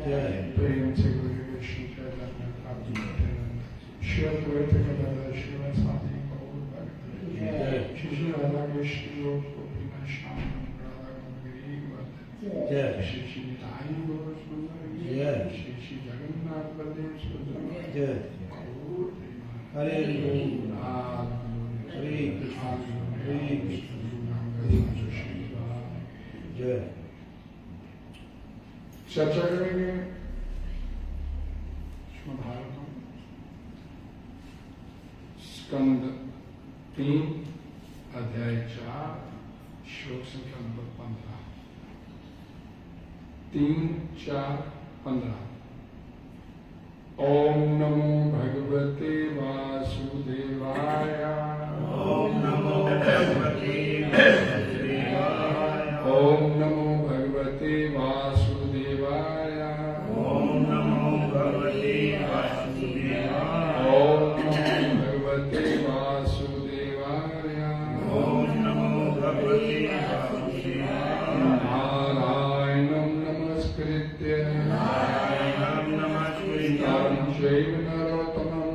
जय प्रेम से गुरु वैष्णव श्वेत कदा शिव साथी गौर भक्त श्री राधा कृष्ण गोपी श्याम राधा गोविंद श्री श्री निताई गौर सुंदर श्री श्री जगन्नाथ बलदेव सुभद्रा हरे हरे कृष्ण हरे कृष्ण जय। चर्चा करेंगे श्रीमद्भागवतम स्कंद 3 अध्याय 4 श्लोक संख्या नंबर 15 3, 4, 15। ओम नमो भगवते वासुदेवाय। ओम नमो भगवते वासुदेवाय। ओम नमो भगवते वासुदेवाय। ओम नमो भगवते वासुदेवाय। ओम नमो भगवते वासुदेवाय। ओम नमो भगवते वासुदेवाय। नारायणं नमस्कृत्य नारायणं नमस्कृत्य नरं चैव नरोत्तमं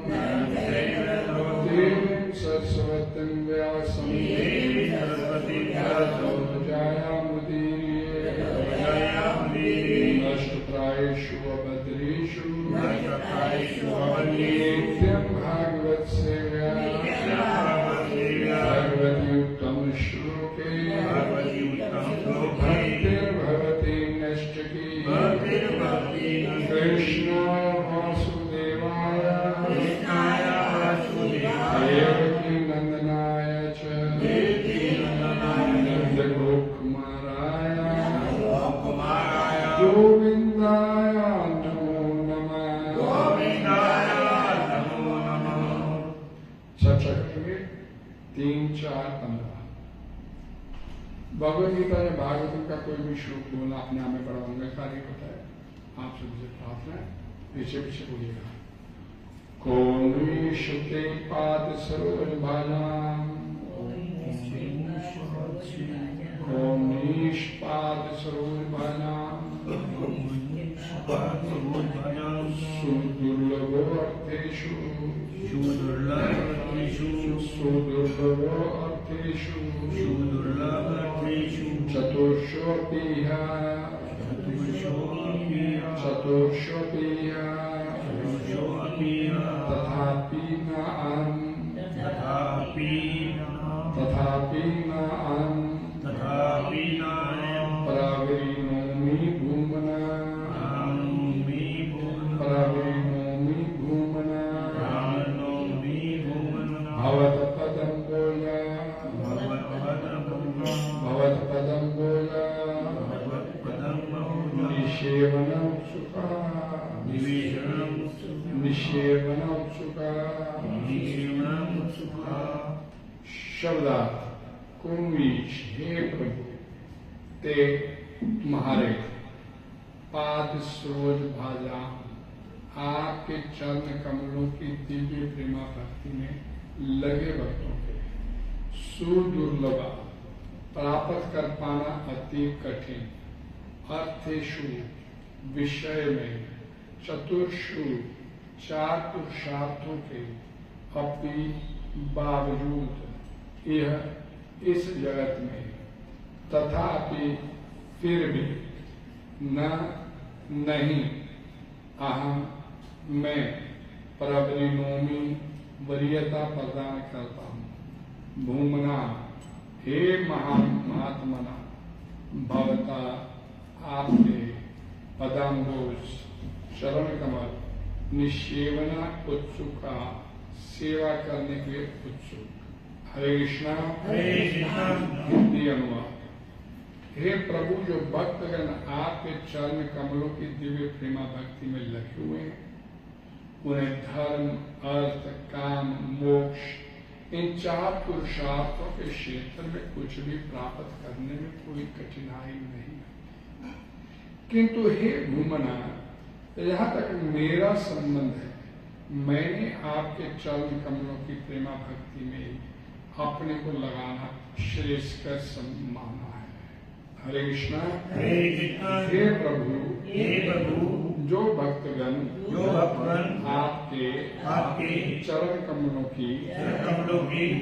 देवीं सरस्वतीं व्यासं देवी सरस्वती व्यासं नष्टप्रायेषु अभद्रेषु नष्टप्रायेषु अभद्रेषु नित्यं भागवत सेव्या भगवती उत्तम श्लोके भक्तिर्भवति नष्टकी कृष्ण वासुदेवाय देवकी नंदनाय च नंदगोपकुमाराय गोविंदाय नमो नमः। चर्चा करेंगे 3, 4, 15। भगवद गीता या भागवतम का कोई भी श्लोक बोलना अपने आप में बड़ा मंगलकारी होता है। आप सभी से प्रार्थना है पीछे पीछे बोलिएगा। कौन शुते पाद सरोज भाजाम कौनीश पाद सरोज भाजाम सुदुर्लभो अर्थेषु चतुर्षोऽपि तथापि न प्रविणोमि भूमना भवत्पदं बोला निषेवनं सुखा शब्दार्थ कुंवीश हे प्रभु ते तुम्हारे पाद सरोज भाजा आपके चरण कमलों की दिव्य प्रेमा भक्ति में लगे भक्तों के सुदुर्लभ प्राप्त कर पाना अति कठिन अर्थेषु विषय में चतुर्षु 4 पुरुषार्थों के अपनी बावजूद यह इस जगत में तथापि फिर भी नहीं अहम मैं प्रवृणोमि वरीयता प्रदान करता हूँ भूमना हे महात्मना भवता आपके पदांबोज चरण कमल निषेवना उत्सुका सेवा करने के लिए उत्सुक। हरे कृष्णा हिंदी अनुवाद। हे प्रभु जो भक्तगण आपके चरण कमलों की दिव्य प्रेमा भक्ति में लगे हुए हैं उन्हें धर्म अर्थ काम मोक्ष इन 4 पुरुषार्थों के क्षेत्र में कुछ भी प्राप्त करने में कोई कठिनाई नहीं है। किंतु हे भूमना यहाँ तक मेरा संबंध है मैंने आपके चरण कमलों की प्रेमा भक्ति में अपने को लगाना श्रेष्ठकर माना है। हरे कृष्णा। हे प्रभु जो भक्तगण आपके चरण कमलों की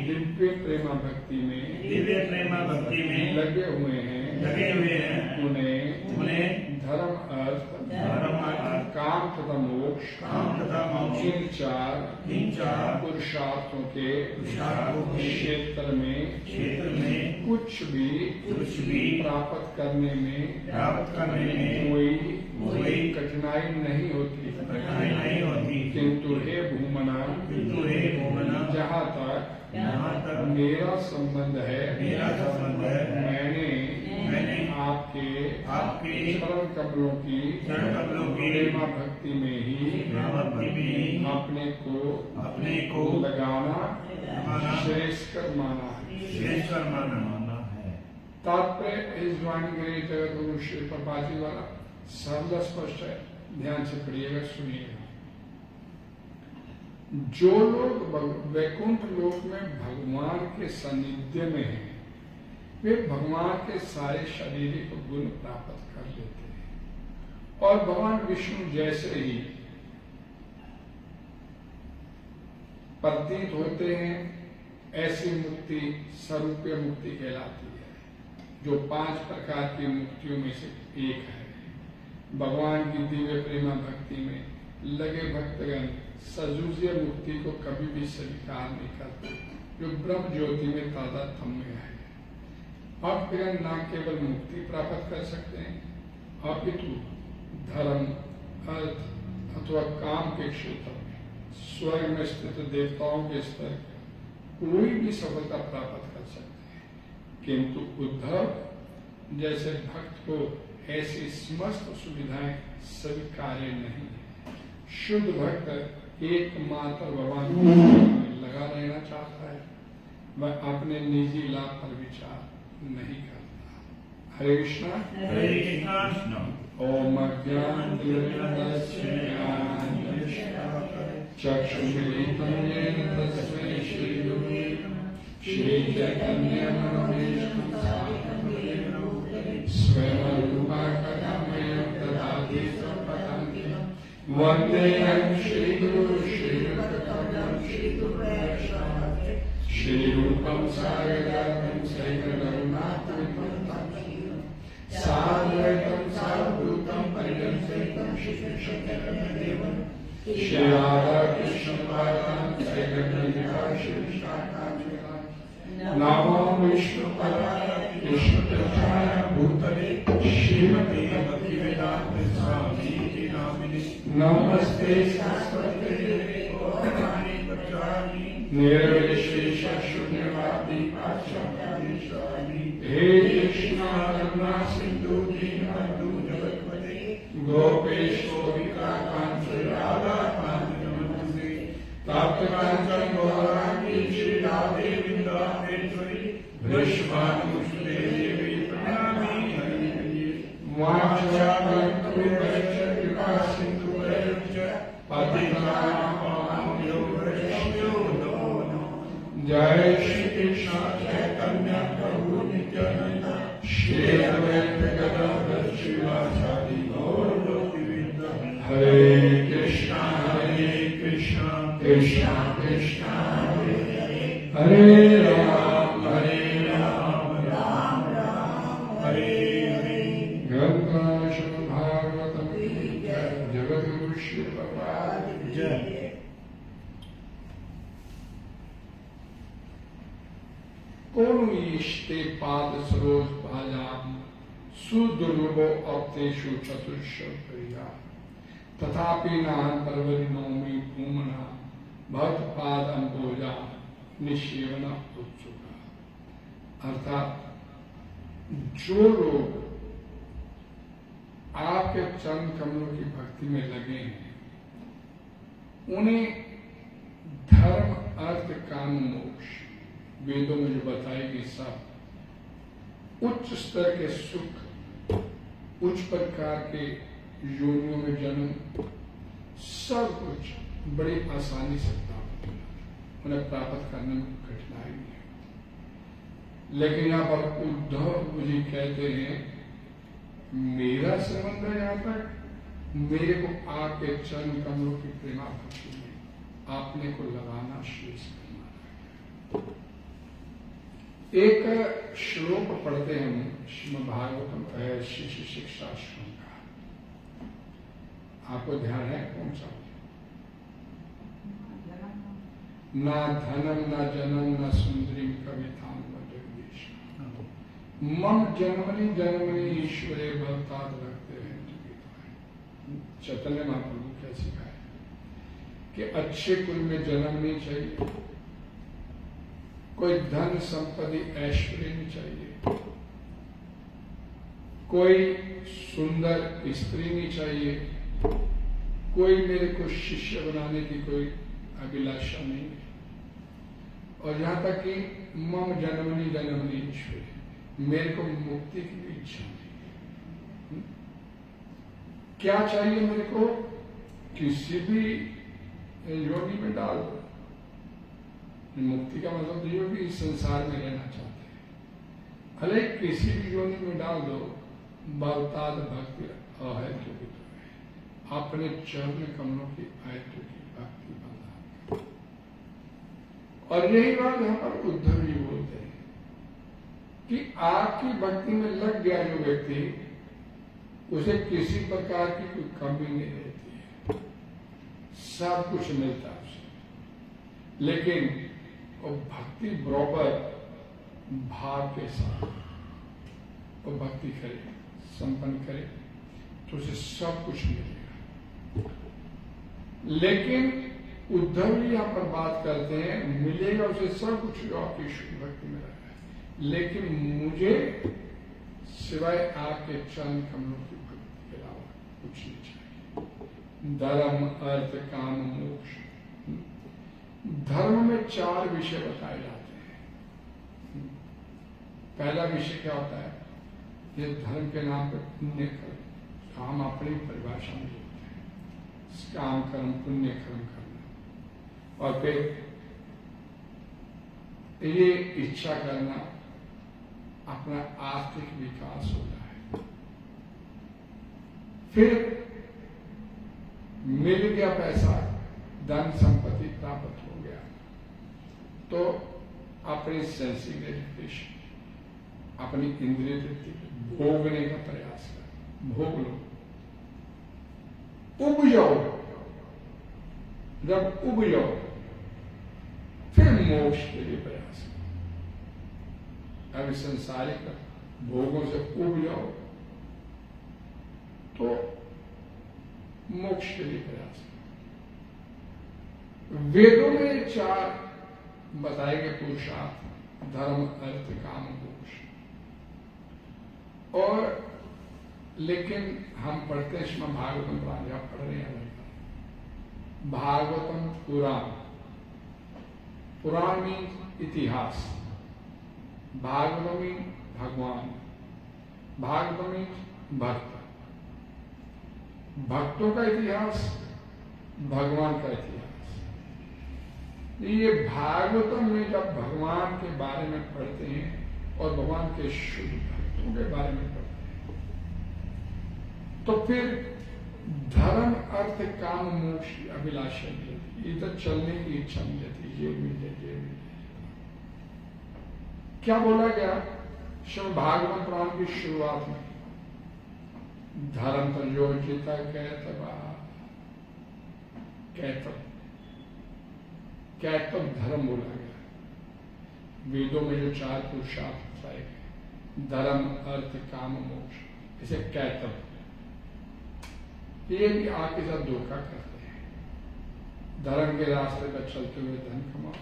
दिव्य प्रेमा भक्ति में लगे हुए हैं उन्हें धर्म अर्थ काम तथा मोक्ष इन चार पुरुषार्थों के क्षेत्र में कुछ भी प्राप्त करने में कोई कठिनाई नहीं होती किंतु हे भूमना जहाँ तक मेरा संबंध है मैंने आपके चरण कमलों की प्रेमा भक्ति में ही अपने को लगाना श्रेष्ठकर माना है। तात्पर्य इस वाणी के जगत गुरु श्री प्रभुपाद जी द्वारा सरल स्पष्ट है, ध्यान से पढ़िएगा, सुनिएगा। जो लोग वैकुंठ लोक में भगवान के सानिध्य में हैं, वे भगवान के सारे शारीरिक गुण प्राप्त कर लेते हैं और भगवान विष्णु जैसे ही प्रतीत होते हैं। ऐसी मुक्ति स्वरूपीय मुक्ति कहलाती है, जो 5 प्रकार की मुक्तियों में से एक है। भगवान की दिव्य प्रेमा भक्ति में लगे भक्तगण सजूजीय मुक्ति को कभी भी स्वीकार नहीं करते, जो ब्रह्म ज्योति में तादात्म्य में है। भक्तगण न केवल मुक्ति प्राप्त कर सकते हैं, अपितु धर्म अर्थ अथवा काम के क्षेत्र में स्वर्ग में स्थित देवताओं के स्तर कोई भी सफलता प्राप्त कर सकते हैं, किंतु उद्धव जैसे भक्त को ऐसी समस्त सुविधाएं स्वीकार्य नहीं है। शुद्ध भक्त एकमात्र भगवान में लगा रहना चाहता है, वह अपने निजी लाभ पर विचार नहीं करता। हरे कृष्णा। ओम अज्ञान चक्षुर्मीलितं येन तस्मै श्रीगुरुवे श्री चैतन्य स्वयं रूपा कथमयं ददाति स्वपदान्तिकं वन्देऽहं श्रीगुरुं श्रीयुक्तं श्रीरूपं सागरं सैकरघुनाथं साद्वैतं सावधूतं परिजनसहितं श्रीकृष्णदेवं श्री राधा कृष्ण पादान नमो विष्णु पदाय कृष्ण प्रचाय भूतले श्रीमते भक्तिवेदांत स्वामी की नामिने नमस्ते सरस्वती देवी गौरवाणी प्रचारिणी निर्विशेष शून्यवादी पाश्चात्य हे कृष्ण करुणा सिंधु दीनबंधु जगत्पते गोपेश गोपिका कांत राधा कांत नमस्ते तप्त कांचन गौरांगी श्री राधे वृंदावनेश्वरी वृषभानुसुते देवी प्रणमामि हरि वाचालंकृ वैष्णव कृपा सिंधु पतितानां पावनेभ्यो वैष्णवेभ्यो नमो नमः। जय श्री कृष्ण चैतन्य प्रभु नित्यानंद श्री अद्वैत गदाधर श्रीवासादि गौर भक्तवृंद। हरे कृष्णा कृष्णा कृष्णा हरे हरे राम राम हरे हरे। गंगा श्री भागवतम जगत गुरु श्री प्रभुपाद जय। कौन ईष्टे पाद सरोज भाजाम सुदुर्लभो अवतेषु चतुष्षु प्रिया तथापि नाहं परवरिनोमि भूमना भक्त पाद अम्बोजा निषेवना उत्सुका। अर्थात जो लोग आपके चरण कमलों की भक्ति में लगे हैं, उन्हें धर्म अर्थ काम मोक्ष वेदों में जो बताई गई सब उच्च स्तर के सुख, उच्च प्रकार के योनियों में जन्म, सब कुछ बड़ी आसानी से प्राप्त होता है, उन्हें प्राप्त करने में कठिनाई नहीं है। लेकिन यहाँ पर उद्धव जी कहते हैं मेरा संबंध है यहाँ तक मेरे को आपके चरण कमलों की प्रेमा भक्ति में आपने को लगाना शेष करना। एक श्लोक पढ़ते हैं श्रीमद् भागवतम शिष्य शिक्षा श्लोक का, आपको ध्यान है कौन सा? ना धनम न जनम न सुंदरी कविता जगदीश मम जन्मनि जन्मनि ईश्वरे बलताद रखते हैं। चैतन्य महाप्रभु क्या सिखाए कि अच्छे कुल में जन्म नहीं चाहिए, कोई धन संपत्ति ऐश्वर्य नहीं चाहिए, कोई सुंदर स्त्री नहीं चाहिए, कोई मेरे को शिष्य बनाने की कोई अभिलाषा नहीं है। और यहां तक कि मम जन्मनि जन्मनि ईश्वरी, मेरे को मुक्ति की भी इच्छा नहीं है। क्या चाहिए मेरे को? किसी भी योनि में डाल दो। मुक्ति का मतलब ये कि इस संसार में रहना चाहते हैं, भले किसी भी योनि में डाल दो, बलताद भक्ति अहेतु की तो है, अपने चरण कमलों की अहेतु की भक्ति बंधा। और यही बात यहाँ पर उद्धव जी बोलते हैं कि आपकी भक्ति में लग गया जो व्यक्ति, उसे किसी प्रकार की कोई कमी नहीं रहती है, सब कुछ मिलता है उसे। लेकिन वो भक्ति बराबर भाव के साथ वो भक्ति करे, संपन्न करे, तो उसे सब कुछ मिलेगा। लेकिन उद्धव जी यहाँ पर बात करते हैं, मिलेगा उसे सब कुछ जो आपकी शुद्ध भक्ति में रहा है, लेकिन मुझे सिवाय आपके चरण कमलों की भक्ति के अलावा कुछ नहीं चाहिए। धर्म अर्थ काम मोक्ष, धर्म में 4 विषय बताए जाते हैं। पहला विषय क्या होता है? ये धर्म के नाम पर पुण्य कर्म, हम अपनी परिभाषा में बोलते हैं, काम कर्म पुण्य कर्म करना। और फिर ये इच्छा करना अपना आर्थिक विकास हो जाए। फिर मिल गया पैसा, धन संपत्ति प्राप्त हो गया, तो अपनी सेंसिंग ग्रेटिफिकेशन, अपनी इंद्रिय तृप्ति भोगने का प्रयास कर, भोग लो, उब जाओ। जब उब जाओ फिर मोक्ष के लिए प्रयास करो। अभी संसारिक भोगों से उब जाओ तो मोक्ष के लिए प्रयास करो। वेदों में 4 बताए गए पुरुषार्थ, धर्म अर्थ काम मोक्ष। और लेकिन हम पढ़ते हैं श्रीमद् भागवतम पुराण, जहां पढ़ रहे हैं भागवतम पुराण। पुराण मीन्स इतिहास, भागवतम मीन्स भगवान, भागवतम मीन्स भक्त, भक्तों का इतिहास, भगवान का इतिहास। ये भागवतम में जब भगवान के बारे में पढ़ते हैं और भगवान के शुद्ध भक्तों के बारे में पढ़ते हैं, तो फिर धर्म अर्थ काम मोक्ष की अभिलाषा मिलती, इधर चलने की इच्छा मिलती, ये मिले ये मिले। क्या बोला गया श्रीमद् भागवत पुराण की शुरुआत में? धर्म तयोजिता कैतव धर्म बोला गया। वेदों में जो 4 पुरुषार्थ बताए गए, धर्म अर्थ काम मोक्ष, इसे कैतव। ये भी आपके साथ धोखा करते हैं। धर्म के रास्ते पर चलते हुए धन कमाओ,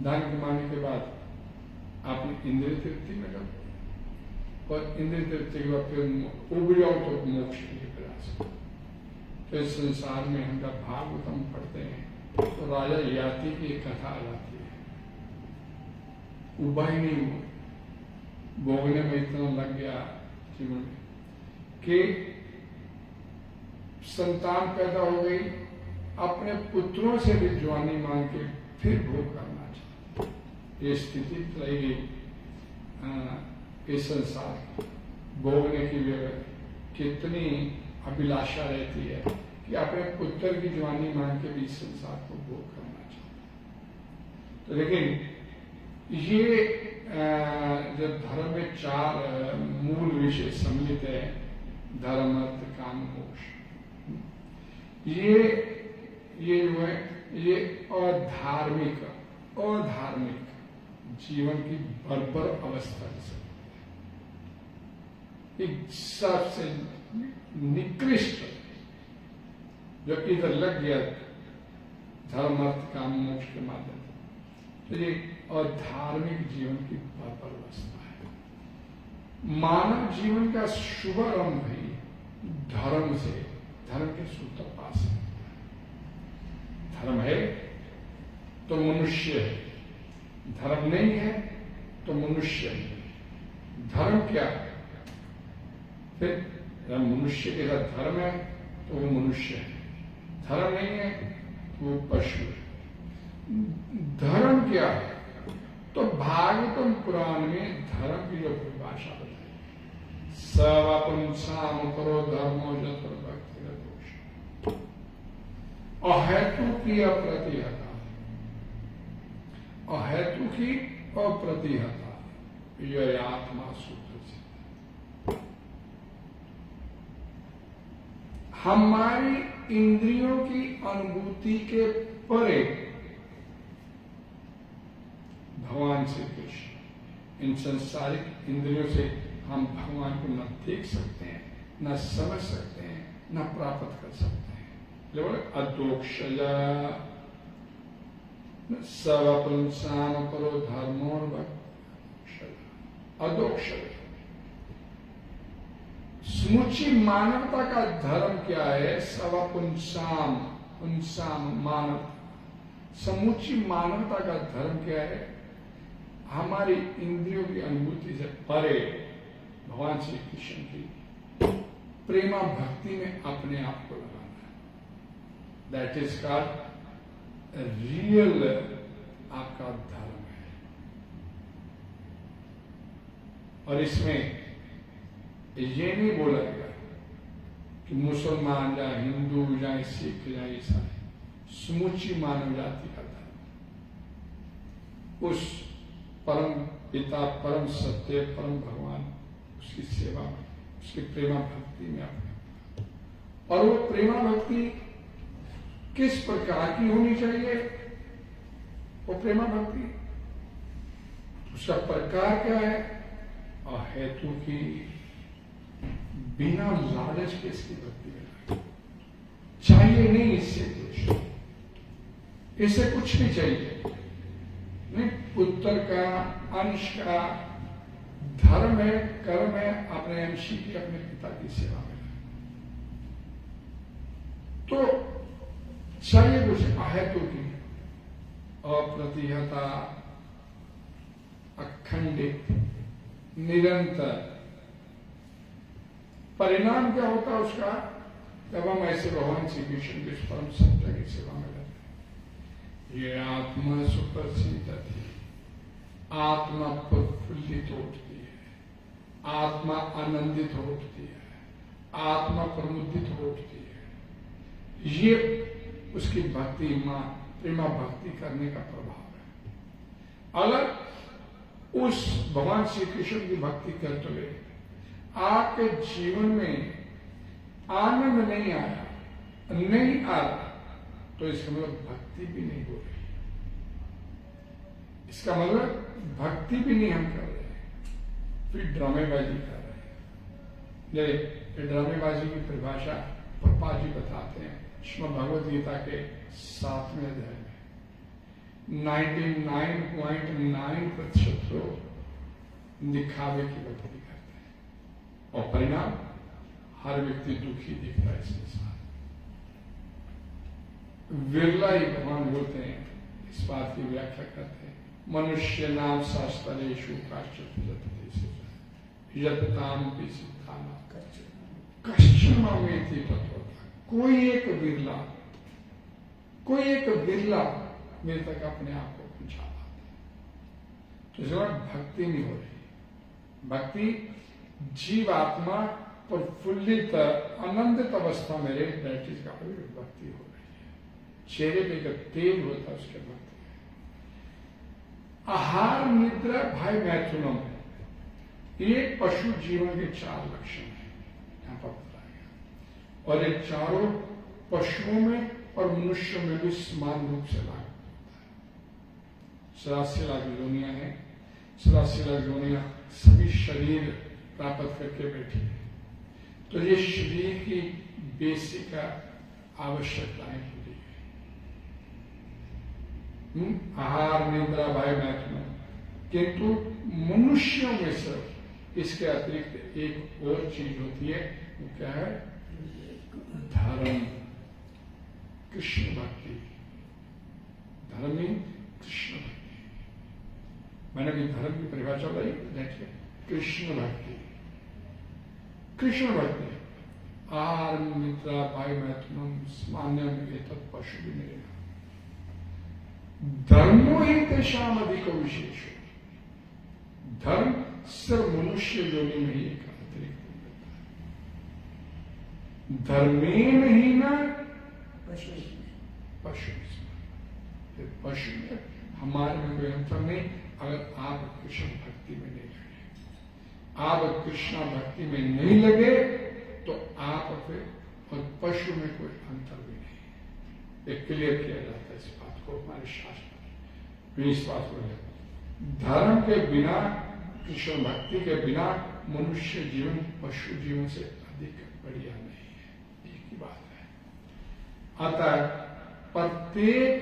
धन कमाने के बाद अपनी इंद्रिय तृप्ति में जाओ, और इंद्रिय तृप्ति के बाद फिर उब जाओ तो मोक्ष के लिए प्रयास करो। तो इस संसार में हम जब भागवतम पढ़ते हैं तो राजा याति की एक कथा आ जाती है। उबा ही नहीं हुआ, भोगने में इतना लग गया जीवन में कि संतान पैदा हो गई, अपने पुत्रों से भी जवानी मांग के फिर भोग करना चाहते। ये स्थिति रही गई इस संसार भोगने की कितनी अभिलाषा रहती है कि अपने पुत्र की जवानी मांग के भी संसार को भोग करना चाहते। तो लेकिन ये जो धर्म में 4 मूल विषय सम्मिलित है, धर्म, अर्थ, काम, मोक्ष, ये जो है ये अधार्मिक जीवन की बर्बर अवस्था से एक सबसे निकृष्ट जो इधर लग गया धर्म, अर्थ, काम, मोक्ष के माध्यम से, तो ये अधार्मिक जीवन की बर्बर अवस्था है। मानव जीवन का शुभारंभ ही धर्म से, धर्म के सूत्रपात से। धर्म है तो मनुष्य है, धर्म नहीं है तो मनुष्य है। धर्म क्या है? फिर मनुष्य के साथ धर्म है तो वो मनुष्य है, धर्म नहीं है तो वो पशु है। धर्म क्या है? तो भागवतम पुराण में धर्म की जो परिभाषा बताई, सवपुंसाम करो धर्मो जत्र भक्ति दोष, अहेतु की अप्रतिहता, अहेतु की अप्रतिहता, यह आत्मा सूत्र से। हमारी इंद्रियों की अनुभूति के परे भगवान श्री कृष्ण, इन संसारिक इंद्रियों से हम भगवान को न देख सकते हैं, न समझ सकते हैं, न प्राप्त कर सकते हैं। लेकिन अदोक्षया सवपुंसाम करो धर्मोर अदोक्षय। समुची मानवता का धर्म क्या है? सवपुंसाम, पुंसाम मानव, समूची मानवता का धर्म क्या है? हमारी इंद्रियों की अनुभूति से परे भगवान श्री कृष्ण की प्रेमा भक्ति में अपने आप को लगाना है। दैट इज कॉल्ड रियल आपका धर्म है। और इसमें ये नहीं बोला गया कि मुसलमान या हिंदू या सिख या ईसाई, समूची मानव जाति का धर्म, उस परम पिता, परम सत्य, परम भगवान, उसकी सेवा में, उसकी प्रेमा भक्ति में अपने। और वो प्रेमा भक्ति किस प्रकार की होनी चाहिए? वो प्रेमा भक्ति, उसका प्रकार क्या है? अहेतु की, बिना लालच के इसकी भक्ति में चाहिए नहीं, इससे कुछ, इससे कुछ भी चाहिए नहीं। पुत्र का, अंश का, धर्म है, कर्म है, अपने अंशी की, अपने पिता की सेवा में, तो चाहिए कुछ अहेतु की, अप्रतिहता, अखंडित, निरंतर। परिणाम क्या होता है उसका? जब हम ऐसे भगवान श्री कृष्ण के परम सत्य की सेवा में रहते हैं, ये आत्मा सुप्रसिद्ध थी, आत्मा प्रफुल्लित उठती है, आत्मा आनंदित उठती है, आत्मा प्रमुदित उठती है। ये उसकी भक्ति, मां प्रेमा भक्ति करने का प्रभाव है। अगर उस भगवान श्री कृष्ण की भक्ति करते हुए आपके जीवन में आनंद नहीं आया, नहीं आ रहा, तो इसका मतलब भक्ति भी नहीं हो रही, इसका मतलब भक्ति भी नहीं हम कर रहे हैं, फिर ड्रामेबाजी कर रहे हैं। ये ड्रामेबाजी की परिभाषा पप्पा जी बताते हैं श्रीमद् भगवद गीता के 7वें अध्याय में। 99.9% लोग दिखावे की भक्ति करते हैं और परिणाम हर व्यक्ति दुखी दिखता है संसार। विरला ही भगवान बोलते हैं, इस बात की व्याख्या करते हैं, मनुष्य नाम शास्त्रेषु कोई एक बिरला मेरे तक अपने आप को पहुंचा पाता है। तो इस बार भक्ति नहीं हो रही। भक्ति जीवात्मा प्रफुल्लित आनंदित अवस्था में रहे, दैट इज भक्ति हो रही है। चेहरे पे जब तेल होता है उसके भक्ति। आहार निद्रा भय मैथुनम, ये पशु जीवन के 4 लक्षण है यहां पर बताया गया, और ये चारों पशुओं में और मनुष्य में भी समान रूप से लागू होता है। 84 लाख योनियां हैं, 84 लाख योनियां सभी शरीर प्राप्त करके बैठी है। तो ये शरीर की बेसिक आवश्यकताएं पूरी है। आहार निद्रा भय मैथुन, किंतु मनुष्यों में सिर्फ इसके अतिरिक्त एक और चीज होती है, वो क्या है? धर्म, कृष्ण भक्ति। धर्म ही कृष्ण भक्ति। मैंने भी धर्म की परिभाषा बताई, देखिए कृष्ण भक्ति। कृष्ण भक्ति आहार निद्रा भय मैथुनम सामान्य पशु भी नहीं। धर्मो ही तेषाम अधिक विशेष। धर्म सिर्फ मनुष्य योनि में ही एक अतिरिक्त होता है। धर्मेन ही न पशु पशु में हमारे में कोई अंतर नहीं, अगर आप कृष्ण भक्ति में नहीं लगे। आप कृष्ण भक्ति में नहीं लगे तो आप फिर और पशु में कोई अंतर भी नहीं। ये क्लियर किया जाता है इस बात को हमारे शास्त्र में। इस बात को धर्म के बिना, कृष्ण भक्ति के बिना मनुष्य जीवन पशु जीवन से अधिक बढ़िया नहीं है। एक ही बात है। अतः प्रत्येक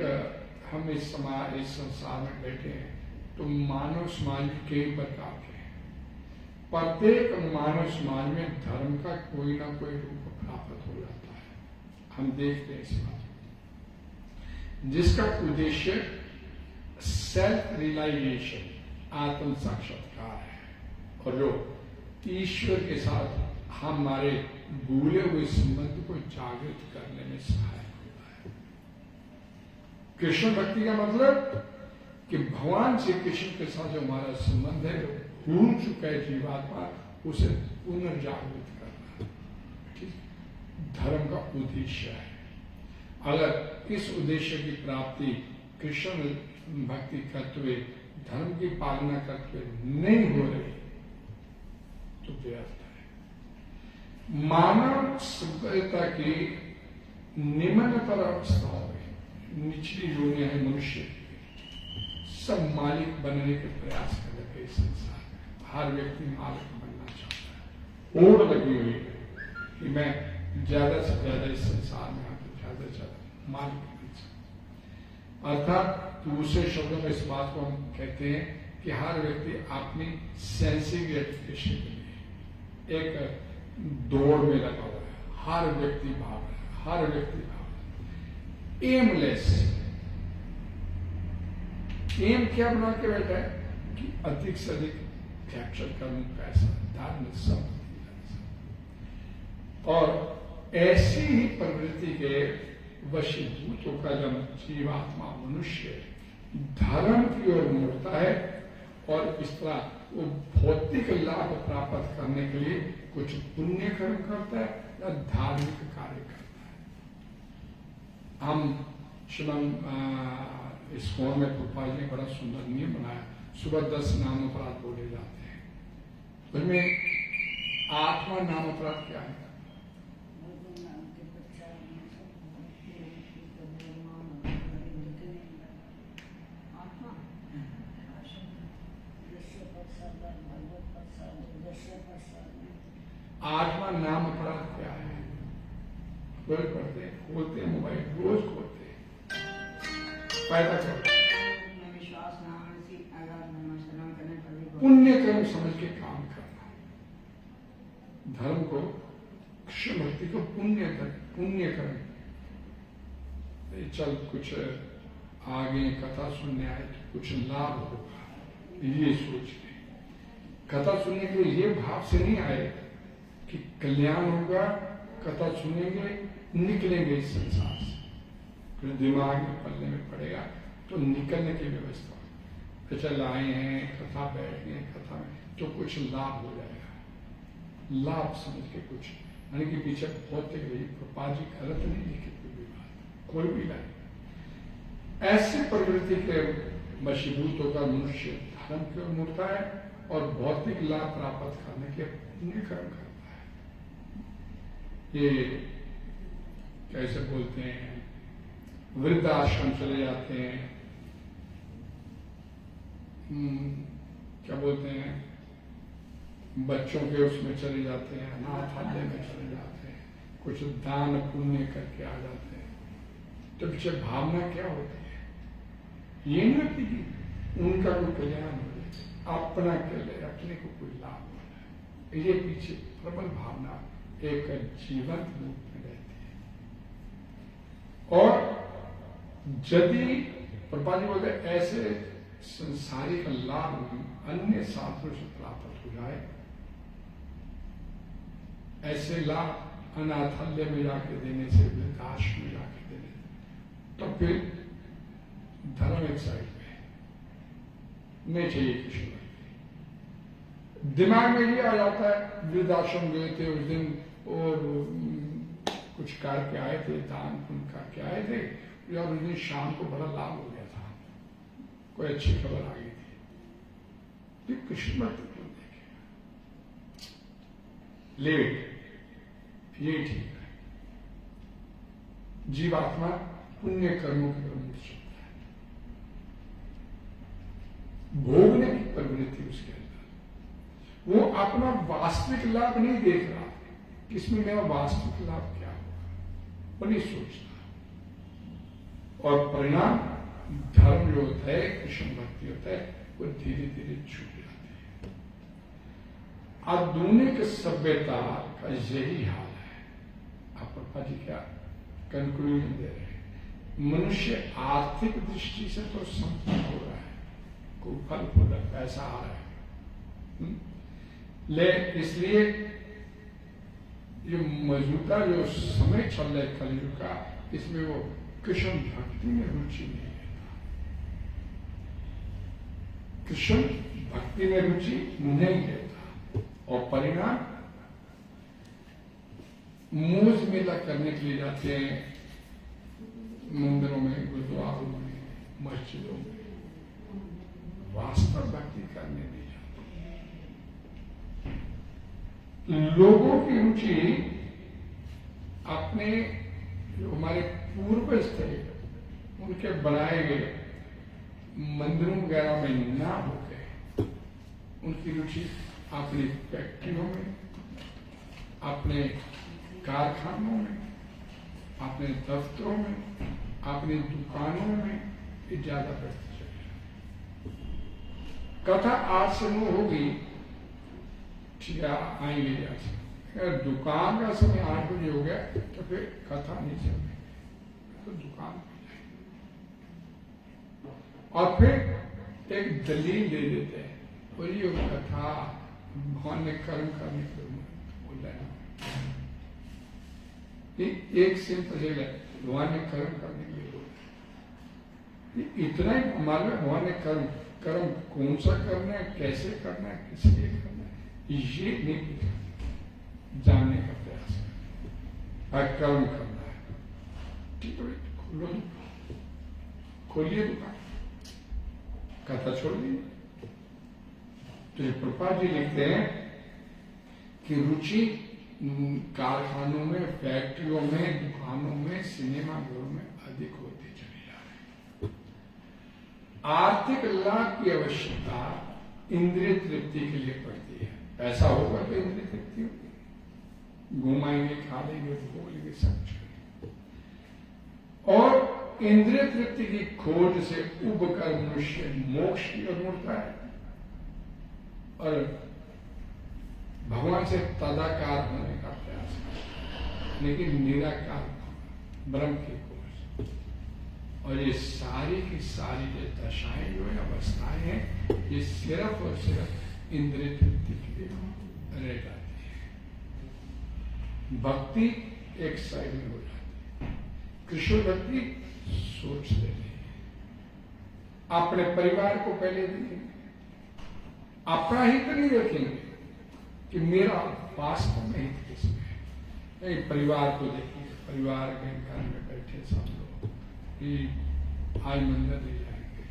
हम इस संसार में बैठे हैं तो मानव समाज कई प्रकार के हैं। प्रत्येक मानव समाज में धर्म का कोई ना कोई रूप प्राप्त हो जाता है। हम देखते हैं इस बात को, जिसका उद्देश्य सेल्फ रियलाइजेशन, आत्म साक्षात्कार है, और जो ईश्वर के साथ हमारे भूले हुए संबंध को जागृत करने में सहायक होता है। कृष्ण भक्ति का मतलब कि भगवान श्री कृष्ण के साथ जो हमारा संबंध है, जो भूल चुका है जीवात्मा, उसे पुनर्जागृत करना। ठीक, धर्म का उद्देश्य है। अगर इस उद्देश्य की प्राप्ति कृष्ण भक्ति करते हुए, धर्म की पालना करते हुए नहीं हो रही तो व्यर्थ है। मानव सभ्यता की निम्नतर अवस्थाओं में, निचली योनियां है मनुष्य, सब मालिक बनने के प्रयास कर रहे हैं। संसार में हर व्यक्ति मालिक बनना चाहता है। ओढ़ लगी हुई है कि मैं ज्यादा से ज्यादा इस संसार में आकर ज्यादा से ज्यादा मालिक बन सकता। अर्थात दूसरे शब्दों में इस बात को हम कहते हैं कि हर व्यक्ति अपनी सेंसिंग ग्रेटिफिकेशन के लिए एक दौड़ में लगा हुआ है। हर व्यक्ति भाग रहा है, हर व्यक्ति भाग रहा है, एमलेस। एम क्या बना के बैठा है कि अधिक से अधिक कैप्चर करूं पैसा, धर्म, सब। और ऐसी ही प्रवृत्ति के वशीभूत होकर जब जीवात्मा मनुष्य धर्म की ओर मुड़ता है और इस तरह वो भौतिक लाभ प्राप्त करने के लिए कुछ पुण्य कर्म करता है या धार्मिक कार्य करता है। हम इस फोन में गोपाल ने बड़ा सुंदर नियम बनाया, सुबह 10 नाम अपराध बोले जाते हैं। उसमें 8वां नाम अपराध क्या है? आठवां नाम अपराध क्या है? रोज पढ़ते हैं, खोलते हैं मोबाइल, रोज खोलते हैं, फायदा क्या? पुण्य कर्म समझ के काम करना। धर्म को, कृष्ण भक्ति को पुण्य कर्म। चल कुछ आगे कथा सुनने आए तो कुछ लाभ होगा, ये सोच के कथा सुनने के लिए ये भाव से नहीं आए कि कल्याण होगा, कथा सुनेंगे, निकलेंगे इस संसार से, फिर दिमाग में पल्ले में पड़ेगा तो निकलने की व्यवस्था। तो चल आए हैं कथा, बैठ गए कथा में तो कुछ लाभ हो जाएगा, लाभ समझ के कुछ, यानी कि पीछे भौतिक रही प्रभुपाद जी गलत नहीं लिखे कोई भी नहीं। ऐसी प्रवृत्ति के वशीभूत होकर मनुष्य धर्म की ओर मुड़ता है और भौतिक लाभ प्राप्त करने के पुण्य कर्म करता है। ये कैसे बोलते हैं, वृद्धाश्रम चले जाते हैं, क्या बोलते हैं, बच्चों के उसमें चले जाते हैं, अनाथालय में चले जाते हैं, कुछ दान पुण्य करके आ जाते हैं। तो पीछे भावना क्या होती है? ये नहीं होती कि उनका कोई कल्याण हो जाए, अपना कल्याण, अपने को कोई लाभ हो जाए। ये पीछे प्रबल भावना एक जीवंत रूप में रहती है। और यदि प्रभुपाद जी बोलते ऐसे संसारिक लाभ अन्य साधनों से प्राप्त हो जाए, ऐसे लाभ अनाथालय में जाके देने से, वृद्धाश्रम में जाके देने से, तो फिर धर्म एक साइड में नहीं चाहिए किसी को। दिमाग में ये आ जाता है, वृद्धाश्रम गए थे उस दिन और कुछ करके आए थे, दान पुण्य करके आए थे, और उस दिन शाम को बड़ा लाभ हो गया था, कोई अच्छी खबर आ गई थी। तो कृष्ण भक्त क्यों देखेगा? लेट ये ठीक है। जीवात्मा पुण्य कर्मों की ओर मुड़ सकता है, भोगने की प्रवृत्ति उसके अंदर, वो अपना वास्तविक लाभ नहीं देख रहा कि इसमें मेरा वास्तविक लाभ क्या होगा, वो नहीं सोचता। और परिणाम धर्म जो होता है, कृष्ण भक्ति होता है, वो धीरे धीरे छूट जाती है। आधुनिक सभ्यता का यही हाल है। आप प्रभुपाद जी क्या कंक्लूजन दे रहे हैं? मनुष्य आर्थिक दृष्टि से तो संपन्न हो रहा है, कोई फल फूल पैसा आ रहा है, ले इसलिए जो मौजूदा जो समय चल रहा है कलयुग का, इसमें वो कृष्ण भक्ति में रुचि नहीं लेता, कृष्ण भक्ति में रुचि नहीं लेता, और परिणाम मौज मेला करने के लिए जाते हैं मंदिरों में, गुरुद्वारों में, मस्जिदों में, वास्तव भक्ति करने नहीं जाते। लोगों की रुचि अपने जो हमारे पूर्वज थे उनके बनाए गए मंदिरों वगैरह में ना हो गए, उनकी रुचि अपनी फैक्ट्रियों में, अपने कारखानों में, अपने दफ्तरों में, अपनी दुकानों में ज्यादा बढ़ती चली। कथा 8 से 9 होगी, ठीक है, आएंगे आज। अगर दुकान का समय 8 बजे हो गया तो फिर कथा नहीं चलेगी, तो दुकान पे जाएंगे। और फिर एक दलील दे देते हैं, बोलिए कथा भगवान ने कर्म करने के लिए बोल रहे हैं, एक सिंपल है, भगवान ने कर्म करने के लिए बोला। इतना ही मालूम है भगवान ने कर्म कौन सा करना है, कैसे करना है, किस लिए करना है, ये नहीं जानने का प्रयास है। कर्म करना है, ठीक है, खोलिए दुकान, कथा छोड़ दीजिए। तो प्रभुपाद जी लिखते हैं कि रुचि कारखानों में, फैक्ट्रियों में, दुकानों में, सिनेमा घरों में अधिक होती चली जा रही है। आर्थिक लाभ की आवश्यकता इंद्रिय तृप्ति के लिए पड़ती है। पैसा होगा तो इंद्रिय तृप्ति होगी, घुमाएंगे, खा लेंगे, बोलेंगे, सब चलेंगे। और इंद्रिय तृप्ति की खोज से उबकर मनुष्य मोक्ष की ओर मुड़ता है और भगवान से तदाकार होने का प्रयास करता है, लेकिन निराकार ब्रह्म की खोज। और ये सारी की सारी जो दशाएं जो है, अवस्थाएं हैं, ये सिर्फ और सिर्फ इंद्रिय तृप्ति के लिए रह जाती है। भक्ति एक साइड में हो जाती है, कृष्ण भक्ति सोचते नहीं, अपने परिवार को पहले देखेंगे, अपना हित नहीं देखेंगे कि मेरा वास्तव में हित किसमें है? नहीं, परिवार को देखिए, परिवार के घर में बैठे सब लोग कि आज मंदिर ले जाएंगे,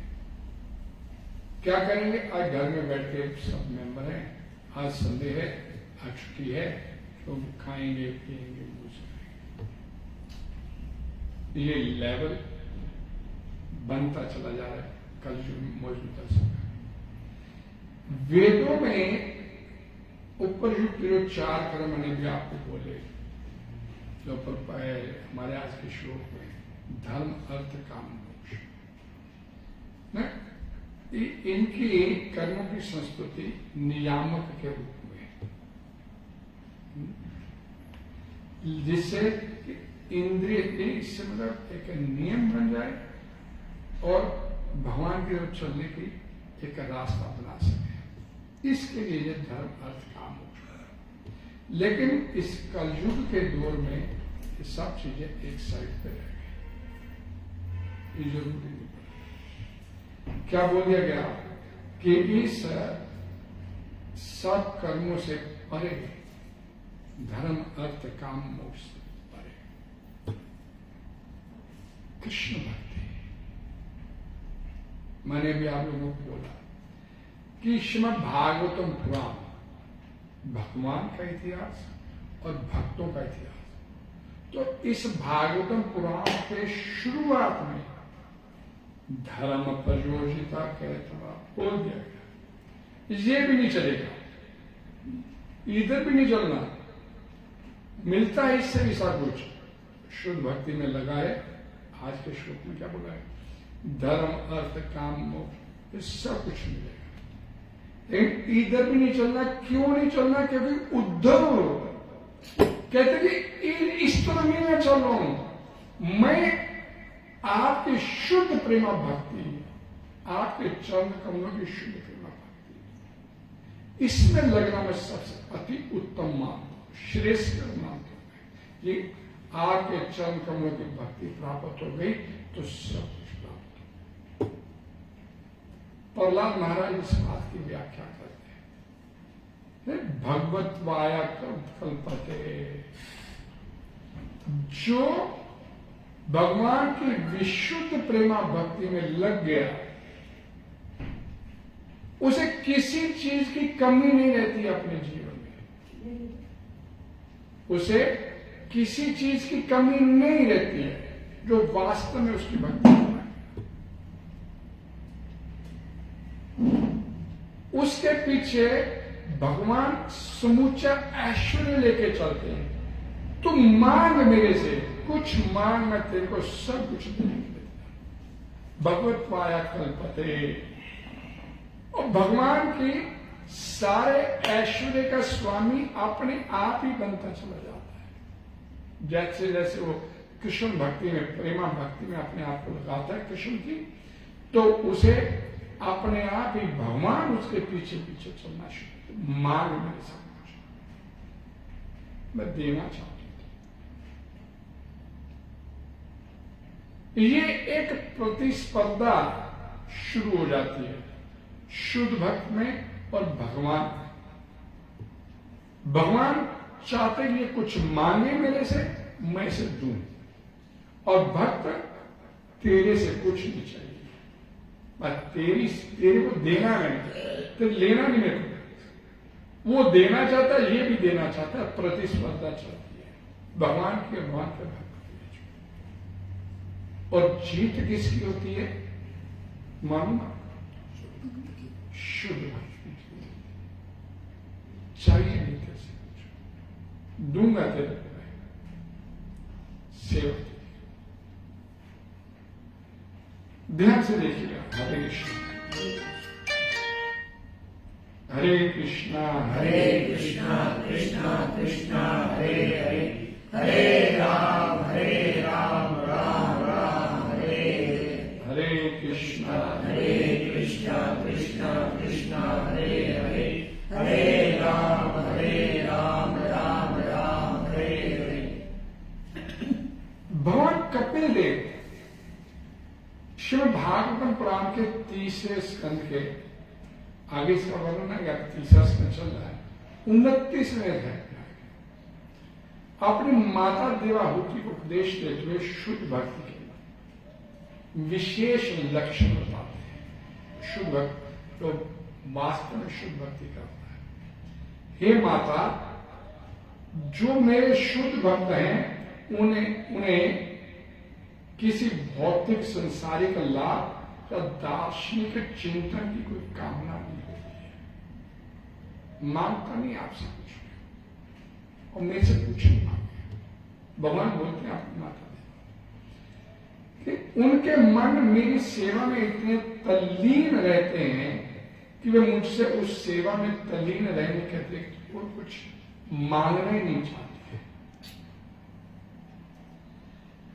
क्या करेंगे? आज घर में बैठ के सब मेंबर हैं, आज संडे है, आज छुट्टी है, तो खाएंगे पिएंगे कुछ। ये लेवल बनता चला जा रहा है कल जो मौजूदा समय। वेदों में उपरयुक्त जो 4 कर्म मैंने भी आपको बोले, जो पर हमारे आज के श्लोक में, धर्म अर्थ काम मोक्ष, न इनकी कर्मों की संस्कृति नियामक के रूप में, जिससे इंद्रिय, इससे मतलब एक नियम बन जाए और भगवान की ओर चलने की एक रास्ता बना सके। इसके लिए ये धर्म अर्थ काम होता है। लेकिन इस कलयुग के दौर में ये सब चीजें एक साइड पे रह गई, ये जरूरी नहीं पड़ा। क्या बोल दिया गया कि इस सब कर्मों से परे धर्म अर्थ काम मोक्ष से परे कृष्ण भक्ति। मैंने भी आप लोगों को बोला कि श्रीमद् भागवतम पुराण भगवान का इतिहास और भक्तों का इतिहास। तो इस भागवतम पुराण के शुरुआत में धर्म प्रयोजिता कहता बोल दिया गया, ये भी नहीं चलेगा, इधर भी नहीं चलना, मिलता है इससे भी सब कुछ शुद्ध भक्ति में लगा है। आज के श्लोक में क्या बोला है? धर्म अर्थ काम मोक्ष, ये सब कुछ मिलेगा। लेकिन इधर भी नहीं चलना। क्यों नहीं चलना? क्योंकि उद्धव कहते कि इस तरह नहीं मैं चल रहा हूं, मैं आपके शुद्ध प्रेमा भक्ति, आपके चरण कमलों की शुद्ध प्रेमा भक्ति, इसमें लगना मैं सबसे अति उत्तम मानता हूं, श्रेष्ठ मानता हूं। ये आपके चरण कमलों की भक्ति प्राप्त हो गई तो सब कुछ प्राप्त हो। प्रहलाद महाराज इस बात की व्याख्या करते हैं, भगवत वाया कल्पते, जो भगवान की विशुद्ध प्रेमा भक्ति में लग गया, उसे किसी चीज की कमी नहीं रहती अपने जीवन में, उसे किसी चीज की कमी नहीं रहती है जो वास्तव में उसकी भक्ति है। उसके पीछे भगवान समूचा ऐश्वर्य लेके चलते हैं। तुम मांग मेरे से, कुछ मांग, मैं तेरे को सब कुछ देंगे। भगवत पाया कल्पते, और भगवान की सारे ऐश्वर्य का स्वामी अपने आप ही बनता चला जाता है। जैसे जैसे वो कृष्ण भक्ति में, प्रेमा भक्ति में अपने आप को लगाता है कृष्ण की, तो उसे अपने आप ही भगवान उसके पीछे पीछे चलना शुरू। मांग मेरे सब कुछ, मैं देना चाहता हूं। ये एक प्रतिस्पर्धा शुरू हो जाती है शुद्ध भक्त में और भगवान। भगवान चाहते हैं ये कुछ मांगे मेरे से, मैं इसे दूं, और भक्त तेरे से कुछ नहीं चाहिए, बस तेरे को देना नहीं, तो लेना नहीं मेरे को। वो देना चाहता है, ये भी देना चाहता है, प्रतिस्पर्धा चलती है भगवान के भक्त के बीच। और जीत किसकी होती है मालूम? शुद्ध भक्ति की। चाहिए नहीं कैसे कुछ, दूंगा तेरे को, सेवा। ध्यान से देखिएगा। हरे कृष्ण हरे कृष्णा कृष्णा कृष्णा हरे हरे, हरे राम राम राम हरे हरे। हरे कृष्णा कृष्णा कृष्णा हरे हरे, हरे राम राम राम हरे हरे। भगवान कपिल देव श्रीमद् भागवतम पुराण के 30वें स्कंद के आगे इसका वर्णन है, या 30वां स्कंद चल रहा है, 29वें अध्याय। अपनी माता देवाहूति को उपदेश देते हुए शुद्ध भक्ति के विशेष लक्षण बताते हैं। शुद्ध भक्त तो वास्तव में शुद्ध भक्ति करता है। हे माता, जो मेरे शुद्ध भक्त हैं उन्हें किसी भौतिक संसारिक लाभ या दार्शनिक चिंतन की कोई कामना नहीं होती है। मांगता नहीं आपसे कुछ और मेरे से कुछ नहीं मांगे। भगवान बोलते हैं अपनी माता कि उनके मन मेरी सेवा में इतने तल्लीन रहते हैं कि वे मुझसे उस सेवा में तल्लीन रहने के अतिरिक्त और कुछ मांगना ही नहीं चाहते।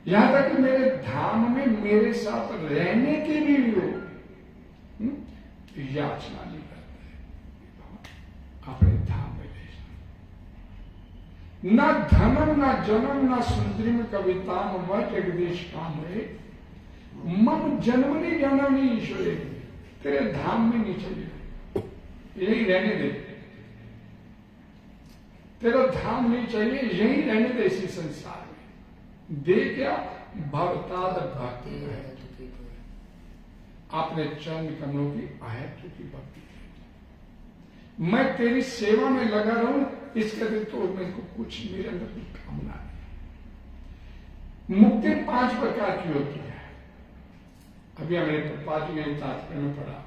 यहां तक कि मेरे धाम में मेरे साथ रहने के लिए भी वो याचना नहीं करते। अपने धाम में ले ना धनम ना जन्म ना सुंदरी में कविताम व जगदीश काम है मम जन्मनी जननी ईश्वर तेरे धाम में नहीं चाहिए, यही रहने दे। तेरा धाम नहीं चाहिए, यही रहने दे इसी संसार में। दे क्या भवताद भक्ति है, आपने चरण कमलों की आहत की भक्ति। मैं तेरी सेवा में लगा रहूं, इसके लिए तो मेरे को कुछ मेरे अंदर की कामना है। मुक्ति 5 प्रकार की होती है। अभी हमने पांच में तात्पर्य में पढ़ा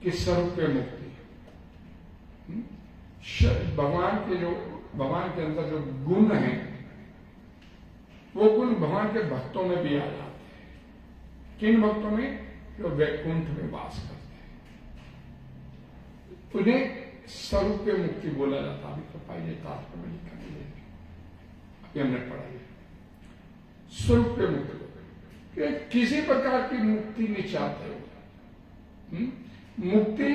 कि स्वरूप मुक्ति, भगवान के अंदर जो गुण हैं वो गुण भगवान के भक्तों में भी आ जाते हैं। किन भक्तों में? जो वैकुंठ में वास करते हैं, उन्हें स्वरूप मुक्ति बोला जाता। अभी तो पाइए तात्पर्य में लिखा नहीं है, अभी हमने पढ़ा है स्वरूप मुक्ति। किसी प्रकार की मुक्ति नहीं चाहते हो। मुक्ति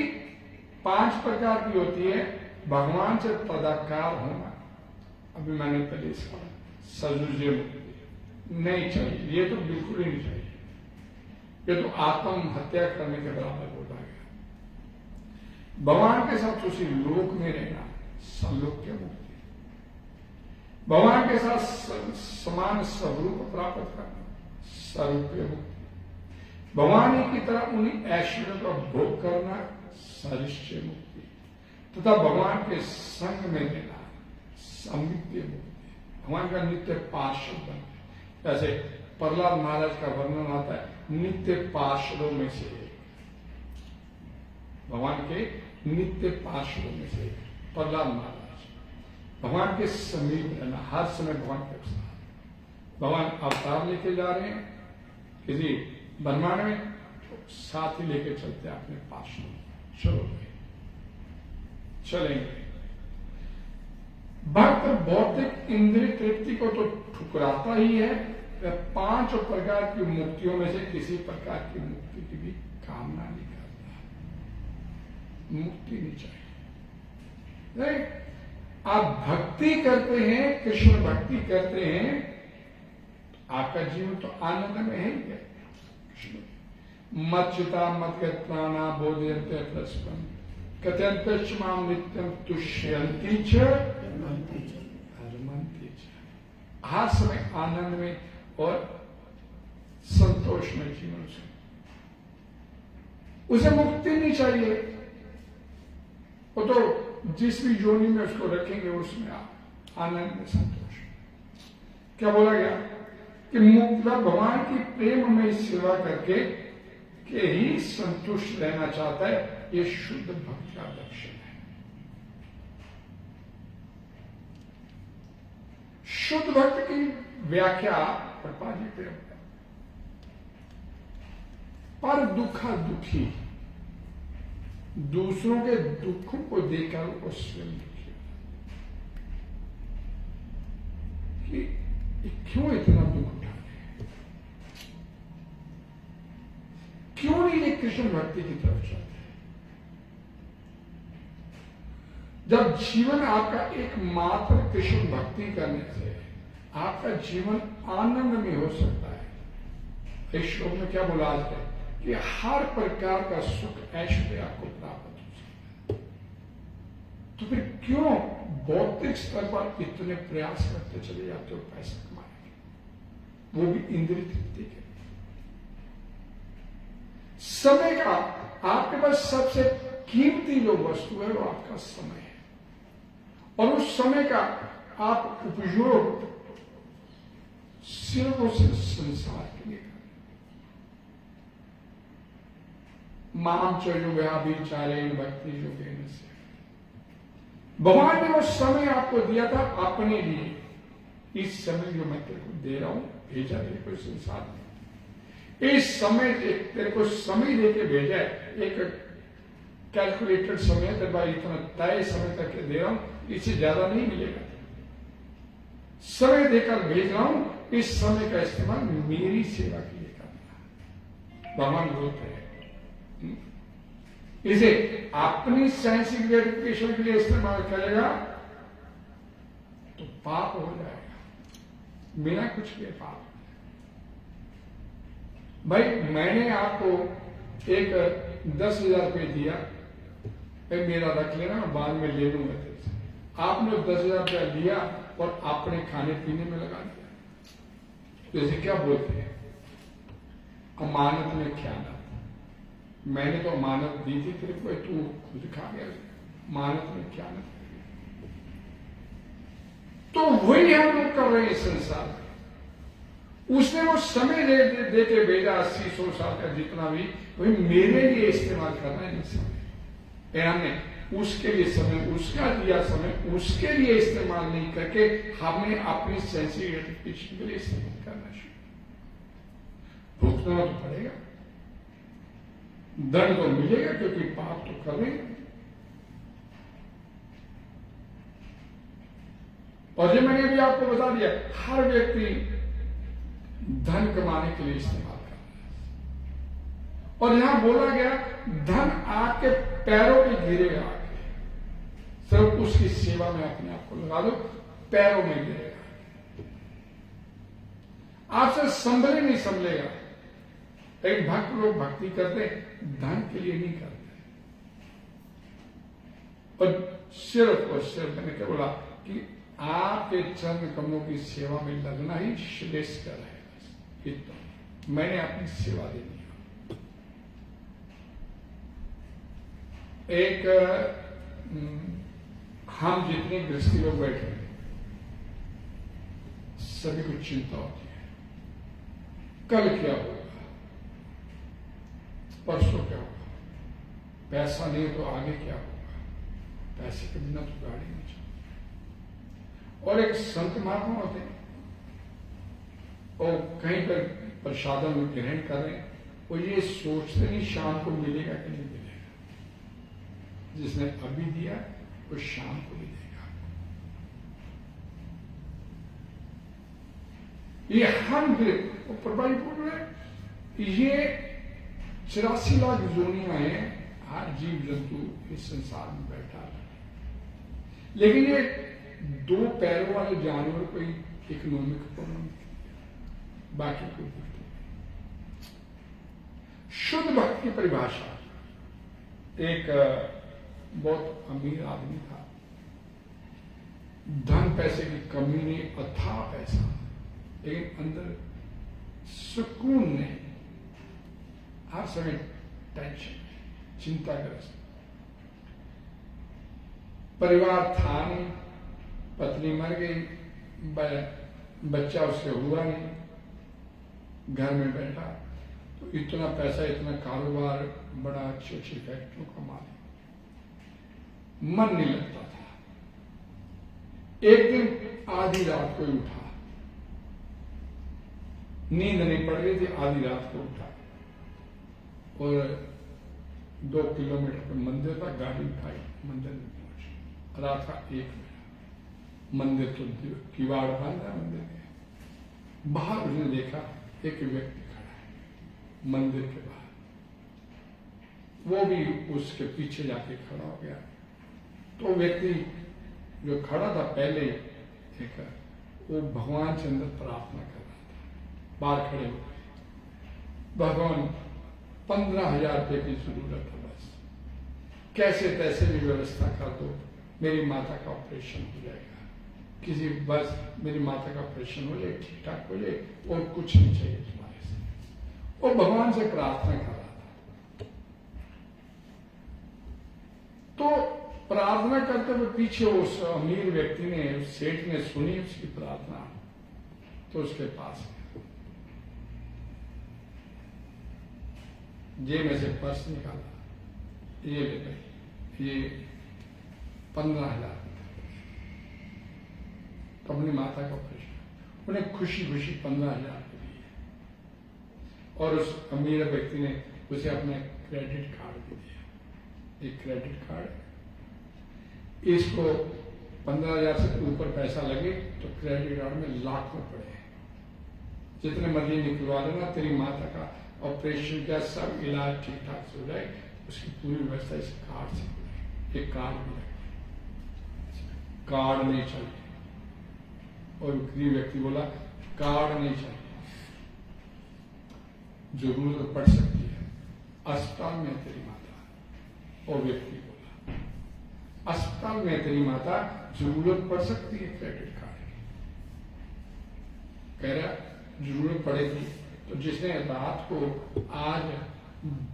5 प्रकार की होती है। भगवान से तदाकार होना, अभी मैंने पहले इसका सजुजे मुक्ति नहीं चाहिए, ये तो बिल्कुल ही नहीं चाहिए। ये तो आत्महत्या करने के बराबर बोला गया। भगवान के साथ उसी लोक में रहना, सलोक्य मुक्ति। भगवान के साथ समान स्वरूप प्राप्त करना, स्वरूपीय मुक्ति। भगवान की तरह उन्हीं ऐश्वर्य का भोग करना, सरिष्य मुक्ति। तथा भगवान के संग में रहना, समित्य मुक्ति। भगवान का नित्य पार्षद बनना। जैसे प्रहलाद महाराज का वर्णन आता है नित्य पार्षदों में से एक, भगवान के नित्य पार्षदों में से एक प्रहलाद महाराज। भगवान के समीप रहना, हर समय भगवान के साथ। भगवान अवतार लेके जा रहे हैं किसी ब्रह्मांड में, तो साथ ही लेके चलते हैं अपने पार्षदों। चलो चलेंगे। भक्त भौतिक इंद्रिय तृप्ति को तो ठुकराता ही है, वह 5 प्रकार की मुक्तियों में से किसी प्रकार की मुक्ति की भी कामना नहीं करता। मुक्ति नहीं चाहिए। नहीं? आप भक्ति करते हैं, कृष्ण भक्ति करते हैं, आपका जीवन तो आनंद में है ही है। मत चिता मत गत्वाना बोधयन्ते तस्मन् कथयन्ते मां नित्यं तुष्यन्ति च रमन्ति च। हर समय आनंद में और संतोष में जीवन से, उसे मुक्ति नहीं चाहिए। वो तो जिस भी योनि में उसको रखेंगे उसमें आनंद में संतोष। क्या बोला गया कि मुक्ता भगवान की प्रेम में सेवा करके के ही संतुष्ट रहना चाहता है। ये शुद्ध भक्त का लक्षण है। शुद्ध भक्त की व्याख्या प्रपाजी प्रेम पर दुखा दुखी, दूसरों के दुखों को देखकर वो स्वयं दुखी कि क्यों इतना दुख उठा रहे, क्यों नहीं ये कृष्ण भक्ति की तरफ चलते। जब जीवन आपका एकमात्र कृष्ण भक्ति करने से आपका जीवन आनंद में हो सकता है। इस श्लोक में क्या बोला आज है कि हर प्रकार का सुख ऐश्वर्य आपको प्राप्त हो सकता है। तो फिर क्यों भौतिक स्तर पर इतने प्रयास करते चले जाते हो पैसा कमाने के, वो भी इंद्रिय तृप्ति के? समय का आपके पास सबसे कीमती जो वस्तु है वो आपका समय है, और उस समय का आप उपयोग सिर्फ और सिर्फ संसार के लिए करें। माम चलो व्याभिचारेण भक्ति योगेन से, भगवान ने वो समय आपको दिया था अपने लिए। इस समय जो मैं तेरे को दे रहा हूं, भेजा तेरे को संसार में, इस समय तेरे को समय देके भेजा है, एक कैलकुलेटेड समय तेरे भाई इतना तय समय तक दे रहा हूं, इससे ज्यादा नहीं मिलेगा। समय देकर भेज रहा हूं, इस समय का इस्तेमाल मेरी सेवा के लिए करना। भगवान बोलते हैं इसे अपनी साइंसिक वेरिफिकेशन के लिए इस्तेमाल करेगा तो पाप हो जाएगा, बिना कुछ के पाप। भाई मैंने आपको एक 10,000 रुपये दिया, भाई मेरा रख लेना, बाद में ले लूंगा तेरे से। आपने 10,000 रुपया दिया और आपने खाने पीने में लगा दिया, तो इसे क्या बोलते हैं? अमानत में ख्याल। मैंने तो अमानत दी थी तेरे को, तू खुद खा गया, अमानत में ख्याल। तो वही हम लोग कर रहे हैं संसार में। उसने वो समय दे के भेजा 80-100 साल का जितना भी, वही मेरे लिए इस्तेमाल करना है समय। हमने उसके लिए समय, उसका दिया समय, उसके लिए इस्तेमाल नहीं करके हमने अपनी सेंसिटिव ग्रेटिफिकेशन के लिए इस्तेमाल करना शुरू। भुगतना तो पड़ेगा, दंड तो मिलेगा, क्योंकि पाप तो कर रहे हैं। और जो मैंने अभी आपको बता दिया, हर व्यक्ति धन कमाने के लिए इस्तेमाल कर रहा है। और यहां बोला गया धन आपके पैरों पे गिरेगा, आके सिर्फ उसकी सेवा में अपने आप को लगा दो, पैरों में गिरेगा, आपसे संभले नहीं संभलेगा। एक भक्त लोग भक्ति करते धन के लिए नहीं करते, और सिर्फ और सिर्फ मैंने क्या बोला कि आपके चरण कमलों की सेवा में लगना ही श्रेष्ठ है। इतना मैंने अपनी सेवा दे दी। एक हम जितने गृहस्थी लोग बैठे हैं, सभी को चिंता होती है, कल क्या होगा, परसों क्या होगा, पैसा नहीं तो आगे क्या होगा, पैसे के बिना तो गाड़ी नहीं चलती। और एक संत महात्मा होते हैं, और कहीं पर प्रसादन में ग्रहण कर रहे हैं, वो ये सोचते नहीं शाम को मिलेगा कि नहीं मिलेगा। जिसने अभी दिया वो शाम को भी देगा। ये हम प्रभा जी बोल रहे, ये 84 लाख जोनियां हैं, हर जीव जंतु इस संसार में बैठा है, लेकिन ये 2 पैरों वाले जानवर कोई इकोनॉमिक प्रॉब्लम, बाकी कोई दिक्कत नहीं। शुद्ध भक्त की परिभाषा, एक बहुत अमीर आदमी था, धन पैसे की कमी नहीं, अथाह पैसा, लेकिन अंदर सुकून नहीं, हर समय टेंशन, चिंताग्रस्त। परिवार था नहीं, पत्नी मर गई, बच्चा उससे हुआ नहीं, घर में बैठा, तो इतना पैसा, इतना कारोबार, बड़ा अच्छी अच्छी फैक्ट्रियों का मालिक, मन नहीं लगता था। एक दिन आधी रात को उठा, नींद नहीं पड़ रही थी, आधी रात को उठा और 2 किलोमीटर पर मंदिर था, गाड़ी उठाई, मंदिर में पहुंची। रात का 1 बजा, मंदिर तो किवाड़ बंद है, मंदिर के बाहर उसने देखा एक व्यक्ति खड़ा है मंदिर के बाहर, वो भी उसके पीछे जाके खड़ा हो गया। तो व्यक्ति जो खड़ा था पहले एक, वो भगवान से अंदर प्रार्थना कर रहा था, बाहर खड़े हो, भगवान 15,000 रुपये की जरूरत है, बस कैसे तैसे भी व्यवस्था कर दो, मेरी माता का ऑपरेशन हो जाएगा, किसी बस मेरी माता का ऑपरेशन हो जाए, ठीक ठाक हो जाए, और कुछ नहीं चाहिए तुम्हारे से। और भगवान से प्रार्थना कर रहा था। तो प्रार्थना करते हुए पीछे उस अमीर व्यक्ति ने, उस सेठ ने सुनी उसकी प्रार्थना, तो उसके पास जेब में से पर्स निकाला, ये ले भाई, ये 15,000। तो अपनी माता का ऑपरेशन, उन्हें खुशी खुशी 15,000 दिए। और उस अमीर व्यक्ति ने उसे अपना क्रेडिट कार्ड भी दिया। एक क्रेडिट कार्ड, इसको 15,000 से ऊपर पैसा लगे तो क्रेडिट कार्ड में लाखों पड़े, जितने मर्जी निकलवा लेना, तेरी माता का ऑपरेशन का सब इलाज ठीक ठाक से हो जाए, उसकी पूरी व्यवस्था इस कार्ड से हो जाए। एक कार्ड भी लगे, कार्ड नहीं चाहिए। और गरीब व्यक्ति बोला कार्ड नहीं चाहिए, जरूरत पड़ सकती है, अस्पताल में तेरी माता। और व्यक्ति बोला अस्पताल में तेरी माता, जरूरत पड़ सकती है क्रेडिट कार्ड की। कह रहा जरूरत पड़ेगी तो जिसने रात को आज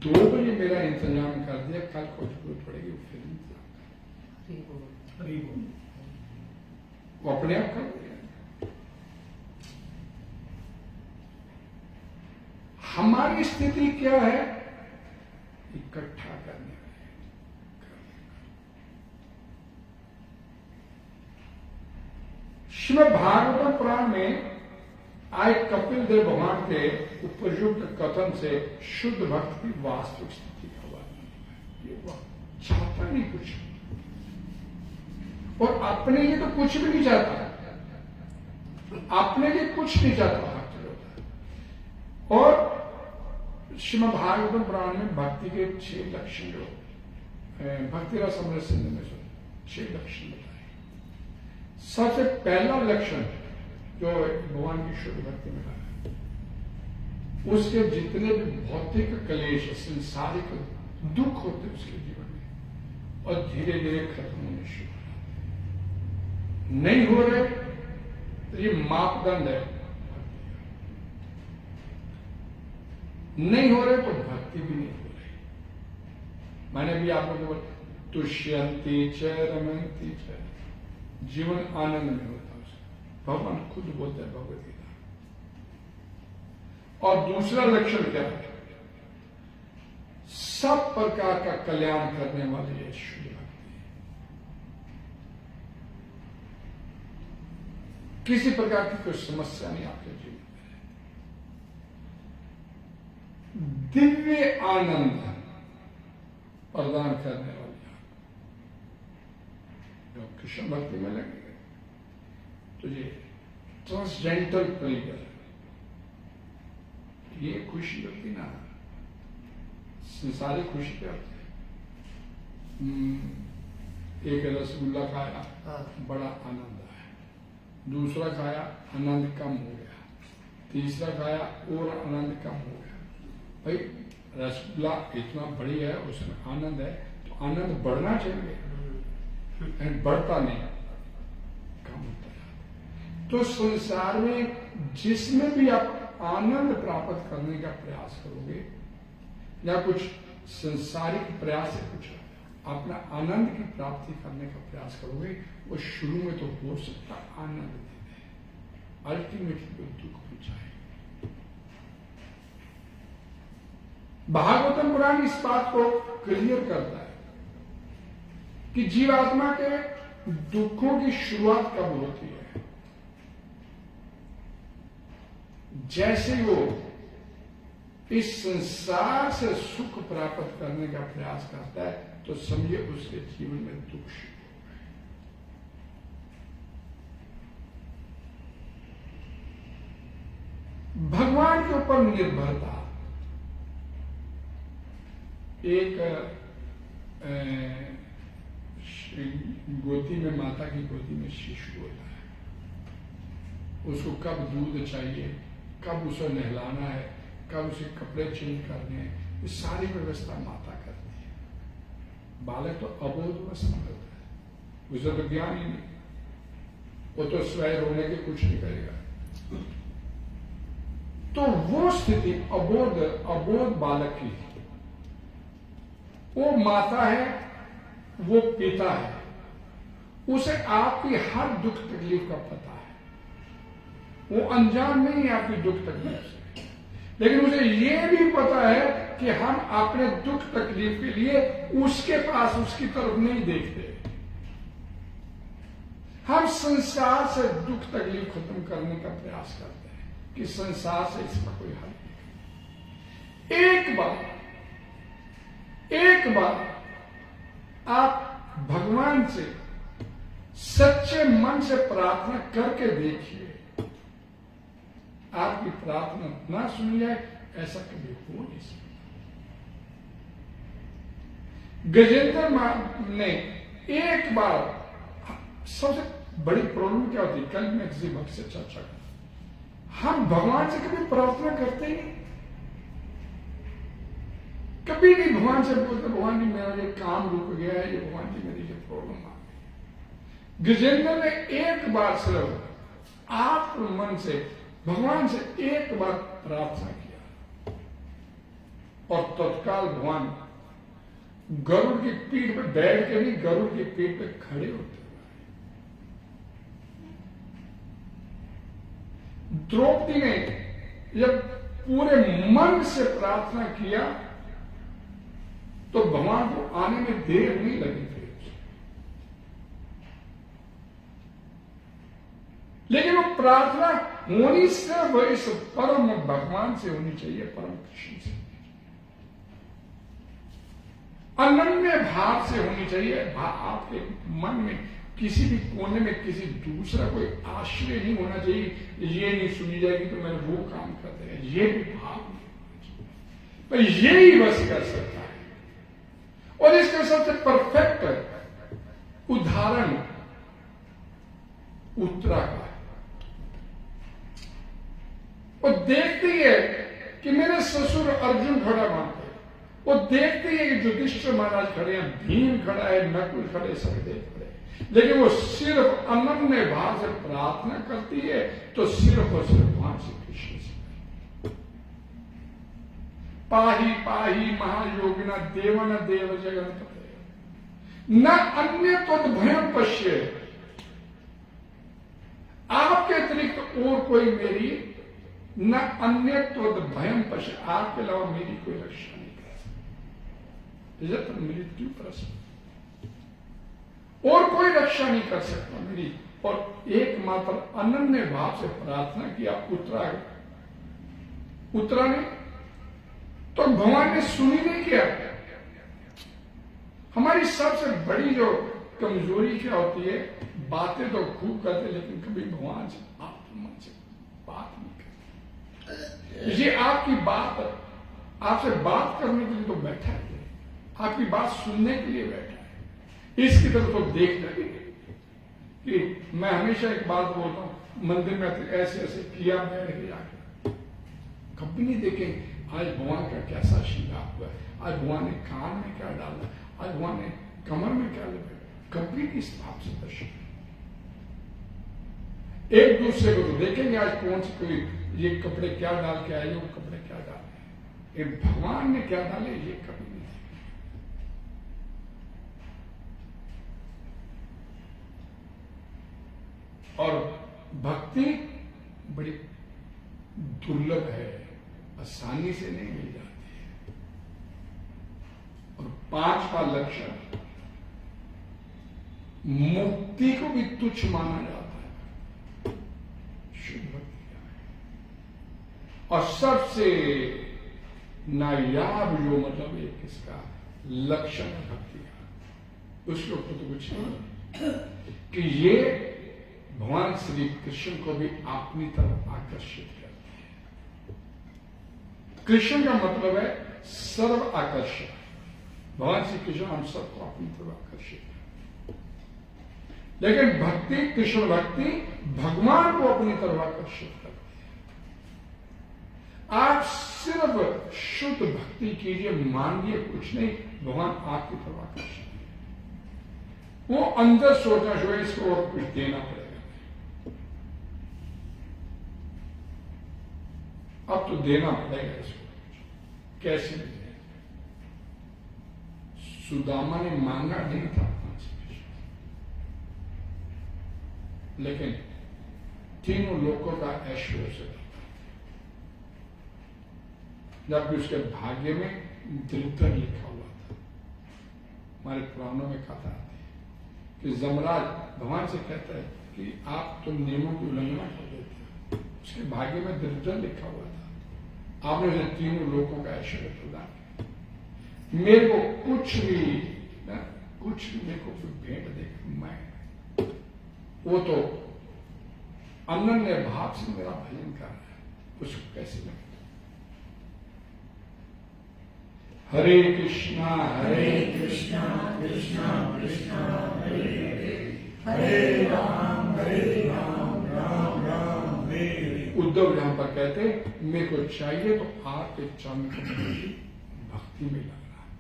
2 बजे मेरा इंतजाम कर दिया, कल को जरूरत पड़ेगी वो फिर इंतजाम कर, वो अपने आप कर दिया। हमारी स्थिति क्या है? इकट्ठा करने वाले। श्रीमद् भागवत पुराण में आए कपिल देव भगवान के उपयुक्त कथन से शुद्ध भक्त की वास्तविक स्थिति का वर्णन है। ये वह चाहता नहीं कुछ, और अपने लिए तो कुछ भी नहीं चाहता, अपने लिए कुछ नहीं चाहता भक्त होता। और श्रीमद् भागवत पुराण में भक्ति के 6 लक्षण, जो भक्ति रस अमृत सिंधु में 6 लक्षण बताए। सबसे पहला लक्षण जो भगवान की शुद्ध भक्ति में है, उसके जितने भी भौतिक क्लेश, संसारिक दुख होते उसके जीवन में, और धीरे धीरे खत्म होने शुरू हो, नहीं हो रहे तो ये मापदंड है, नहीं हो रहे तो भक्ति भी नहीं हो रही। मैंने भी आप लोगों को तुष्यंती च रमन्ति च, जीवन आनंद में होता है। भगवान खुद बोलते हैं भगवत गीता। और दूसरा लक्षण क्या है? सब प्रकार का कल्याण करने वाली है शुद्ध भक्ति। किसी प्रकार की कोई समस्या नहीं आपके जीवन में, दिव्य आनंद प्रदान करने वाली। जो कृष्ण भक्ति में लगे तो ये ट्रांसजेंडर प्लेयर, ये खुशी होती ना, संसारी खुशी क्या होती है? एक रसगुल्ला खाया, बड़ा आनंद आया, दूसरा खाया आनंद कम हो गया, तीसरा खाया और आनंद कम हो गया। भाई रसगुल्ला इतना बढ़िया है, उसमें आनंद है, तो आनंद बढ़ना चाहिए, बढ़ता नहीं, कम होता है। तो संसार में जिसमें भी आप आनंद प्राप्त करने का प्रयास करोगे, या कुछ संसारिक प्रयास से कुछ अपना आनंद की प्राप्ति करने का प्रयास करोगे, वो शुरू में तो हो सकता आनंद दे दे, अल्टीमेटली तो दुख पहुंचाए। भागवतम पुराण इस बात को क्लियर करता है कि जीवात्मा के दुखों की शुरुआत कब होती है? जैसे वो इस संसार से सुख प्राप्त करने का प्रयास करता है, तो समझिए उसके जीवन में दुख शुरू हो गए। भगवान के ऊपर निर्भरता, एक गोदी में, माता की गोदी में शिशु होता है, उसको कब दूध चाहिए, कब उसे नहलाना है, कब उसे कपड़े चेंज करने हैं, ये सारी व्यवस्था माता करती है। बालक तो अबोध अवस्था में होता है, उसे तो ज्ञान ही नहीं, वो तो स्वयं रोने के कुछ नहीं करेगा। तो वो स्थिति अबोध बालक की, वो माता है, वो पिता है, उसे आपकी हर दुख तकलीफ का पता है, वो अनजान नहीं है आपकी दुख तकलीफ से, लेकिन उसे ये भी पता है कि हम अपने दुख तकलीफ के लिए उसके पास, उसकी तरफ नहीं देखते। हम संसार से दुख तकलीफ खत्म करने का प्रयास करते हैं कि संसार से इसका कोई हल नहीं। एक बार आप भगवान से सच्चे मन से प्रार्थना करके देखिए, आपकी प्रार्थना ना सुनी जाए ऐसा कभी हो नहीं सकता। गजेंद्र ने एक बार, सबसे बड़ी प्रॉब्लम क्या होती है, कल मैं किसी भक्त से चर्चा कर, हम भगवान से कभी प्रार्थना करते ही नहीं, कभी नहीं भगवान से बोलते भगवान जी मेरा ये काम रुक गया है, ये भगवान जी मेरी ये प्रॉब्लम आ गई। गजेंद्र ने एक बार सिर्फ आत्म मन से भगवान से एक बार प्रार्थना किया और तत्काल भगवान गरुड़ की पीठ पे बैठ के नहीं, गरुड़ की पीठ पे खड़े होते। द्रौपदी ने जब पूरे मन से प्रार्थना किया तो भगवान को आने में देर नहीं लगी थी, लेकिन वो प्रार्थना होनी सिर्फ इस परम भगवान से होनी चाहिए, परम कृष्ण से, अनन्य भाव से होनी चाहिए। आपके मन में किसी भी कोने में किसी दूसरा कोई आश्रय नहीं होना चाहिए, ये नहीं सुनी जाएगी तो मैंने वो काम कर दिया, ये भी भाव नहीं होना चाहिए। पर यही बस कर सकता है। और इसका सबसे परफेक्ट उदाहरण उत्तरा का है। वो देखती है कि मेरे ससुर अर्जुन खड़ा वहां पे, वो देखती है कि युधिष्ठिर महाराज खड़े हैं, भीम खड़ा है, नकुल खड़े, सब देख खड़े, लेकिन वो सिर्फ अनन्य भाव से प्रार्थना करती है तो सिर्फ और सिर्फ भगवान श्री कृष्ण से। पाही पाही महायोगिना देवन देव जगत न अन्य तद्भयम पश्य, आपके अतिरिक्त और कोई मेरी न अन्य तद्भयम पश्य, आपके अलावा मेरी कोई रक्षा नहीं कर सकता। मृत्यु प्रश्न और कोई रक्षा नहीं कर सकता मेरी। और एकमात्र अनन्य भाव से प्रार्थना किया उत्तरा ने, तो भगवान ने सुनी नहीं किया। हमारी सबसे बड़ी जो कमजोरी क्या होती है, बातें तो खूब करते लेकिन कभी भगवान से आत्मन से बात नहीं करते। ये आपकी बात, आपसे बात करने के लिए तो बैठा है, आपकी बात सुनने के लिए बैठा है, इसकी तरफ तो देखना भी नहीं। कि मैं हमेशा एक बात बोलता हूं, मंदिर में ऐसे ऐसे किया बैठ के जाकर, कभी नहीं देखें आज भगवान का कैसा श्रृंगार हुआ है, आज भगवान ने कान में क्या डाला, आज भगवान ने कमर में क्या लगा, कभी इस भाव से दर्शन। एक दूसरे को तो देखेंगे आज कौन से कोई ये कपड़े क्या डाल के आए, वो कपड़े क्या डाले, भगवान ने क्या डाले ये कभी नहीं। और भक्ति बड़ी दुर्लभ है, आसानी से नहीं मिल जाती है। और पांचवा लक्षण, मुक्ति को भी तुच्छ माना जाता है, शुद्ध भक्ति क्या है। और सबसे नायाब जो मतलब एक इसका लक्षण है भक्ति का, उसके ऊपर तो कुछ नहीं कि ये भगवान श्री कृष्ण को भी अपनी तरफ आकर्षित करती है। कृष्ण का मतलब है सर्व आकर्षक, भगवान श्री कृष्ण हम सबको अपनी तरफ आकर्षित करते, लेकिन भक्ति, कृष्ण भक्ति भगवान को अपनी तरफ आकर्षित करती है। आप सिर्फ शुद्ध भक्ति कीजिए, मांगिए कुछ नहीं, भगवान आपकी तरफ आकर्षित है। वो अंदर सोचना शुरू इसको और कुछ देना पड़ेगा, अब तो देना पड़ेगा इसको, कैसे भी देना। सुदामा ने मांगा नहीं था 5 लेकिन तीनों लोगों का ऐश्वर्य से जबकि उसके भाग्य में दृढ़ता लिखा हुआ था। हमारे पुराणों में कथा आती है कि जमराज भगवान से कहता है कि आप तो नियमों की उल्लंघना कर देते हैं, उसके भाग्य में दृढ़ता लिखा हुआ था, आपने उसे तीनों लोगों का ऐश्वर्य प्रदान किया। मेरे को कुछ भी मेरे को कोई भेंट दे, मैं वो तो अनन्य भाव से मेरा भजन कर रहा है, उसको कैसे लगे। हरे कृष्णा कृष्णा कृष्णा कृष्णा हरे हरे, हरे राम राम राम हरे हरे। उद्धव यहां पर कहते मेरे को चाहिए तो आपके चरण भक्ति में लगना है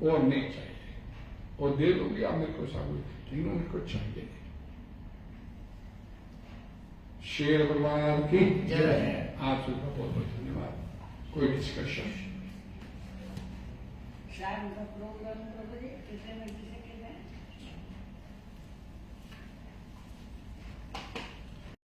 और नहीं चाहिए, और दे दोगे आप मेरे को सब, लेकिन मेरे को चाहिए नहीं। शेर भगवान की जय। आप सबका बहुत बहुत धन्यवाद। कोई डिस्कशन? शाम का प्रोग्राम 2 बजे कितने में